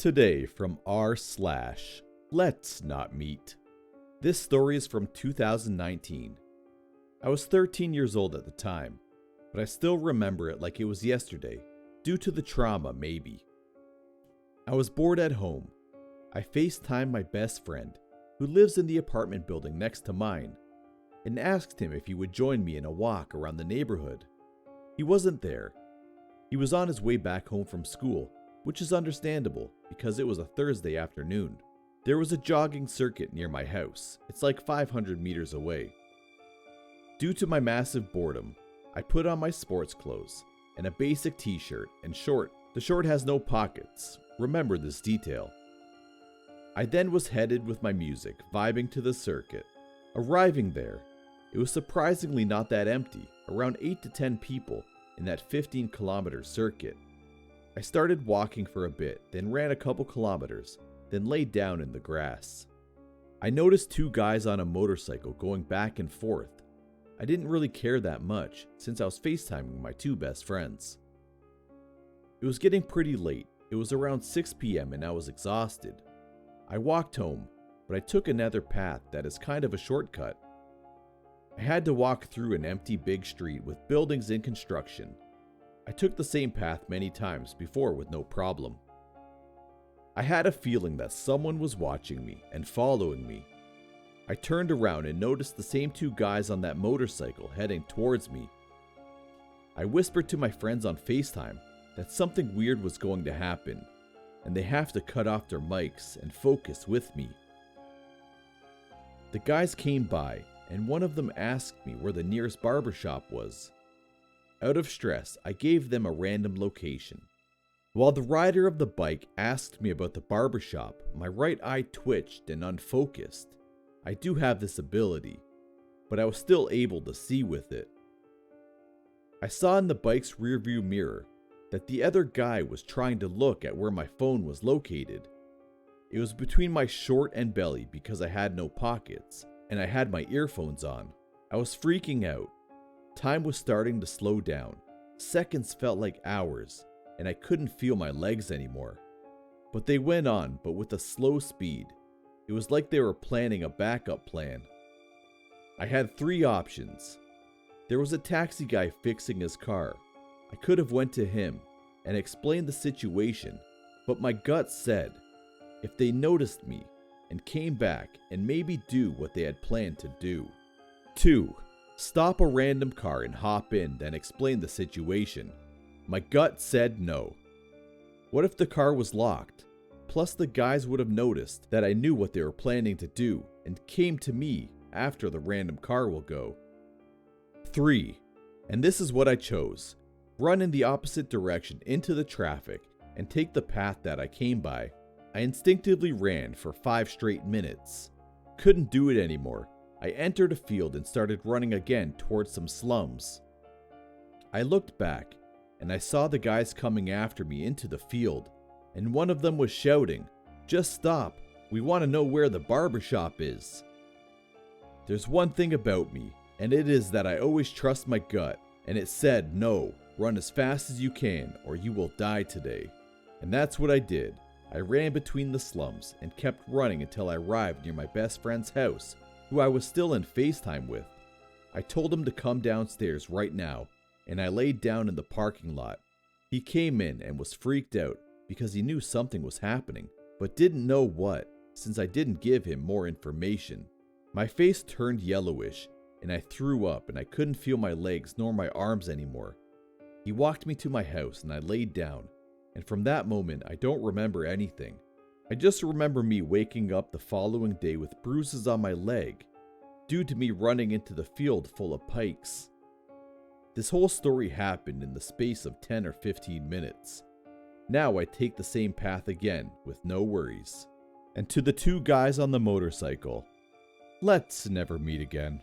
Today from r/LetsNotMeet. This story is from 2019. I was 13 years old at the time, but I still remember it like it was yesterday, due to the trauma maybe. I was bored at home. I FaceTimed my best friend, who lives in the apartment building next to mine, and asked him if he would join me in a walk around the neighborhood. He wasn't there. He was on his way back home from school, which is understandable because it was a Thursday afternoon. There was a jogging circuit near my house. It's like 500 meters away. Due to my massive boredom, I put on my sports clothes and a basic t-shirt and short. The short has no pockets. Remember this detail. I then was headed with my music, vibing to the circuit. Arriving there, it was surprisingly not that empty, around 8 to 10 people in that 15-kilometer circuit. I started walking for a bit, then ran a couple kilometers, then laid down in the grass. I noticed two guys on a motorcycle going back and forth. I didn't really care that much since I was FaceTiming my two best friends. It was getting pretty late. It was around 6 p.m. and I was exhausted. I walked home, but I took another path that is kind of a shortcut. I had to walk through an empty big street with buildings in construction. I took the same path many times before with no problem. I had a feeling that someone was watching me and following me. I turned around and noticed the same two guys on that motorcycle heading towards me. I whispered to my friends on FaceTime that something weird was going to happen, and they have to cut off their mics and focus with me. The guys came by, and one of them asked me where the nearest barbershop was. Out of stress, I gave them a random location. While the rider of the bike asked me about the barbershop, my right eye twitched and unfocused. I do have this ability, but I was still able to see with it. I saw in the bike's rearview mirror that the other guy was trying to look at where my phone was located. It was between my short and belly because I had no pockets, and I had my earphones on. I was freaking out. Time was starting to slow down. Seconds felt like hours, and I couldn't feel my legs anymore. But they went on, but with a slow speed. It was like they were planning a backup plan. I had three options. There was a taxi guy fixing his car. I could have went to him and explained the situation, but my gut said, if they noticed me and came back and maybe do what they had planned to do. 2. Stop a random car and hop in, then explain the situation. My gut said no. What if the car was locked? Plus the guys would have noticed that I knew what they were planning to do and came to me after the random car will go. 3. And this is what I chose. Run in the opposite direction into the traffic and take the path that I came by. I instinctively ran for 5 straight minutes. Couldn't do it anymore. I entered a field and started running again towards some slums. I looked back and I saw the guys coming after me into the field, and one of them was shouting, "Just stop, we want to know where the barbershop is." There's one thing about me, and it is that I always trust my gut, and it said no, run as fast as you can or you will die today. And that's what I did. I ran between the slums and kept running until I arrived near my best friend's house, who I was still in FaceTime with. I told him to come downstairs right now, and I laid down in the parking lot. He came in and was freaked out because he knew something was happening, but didn't know what, since I didn't give him more information. My face turned yellowish, and I threw up and I couldn't feel my legs nor my arms anymore. He walked me to my house and I laid down, and from that moment I don't remember anything. I just remember me waking up the following day with bruises on my leg, due to me running into the field full of pikes. This whole story happened in the space of 10 or 15 minutes. Now I take the same path again with no worries. And to the two guys on the motorcycle, let's never meet again.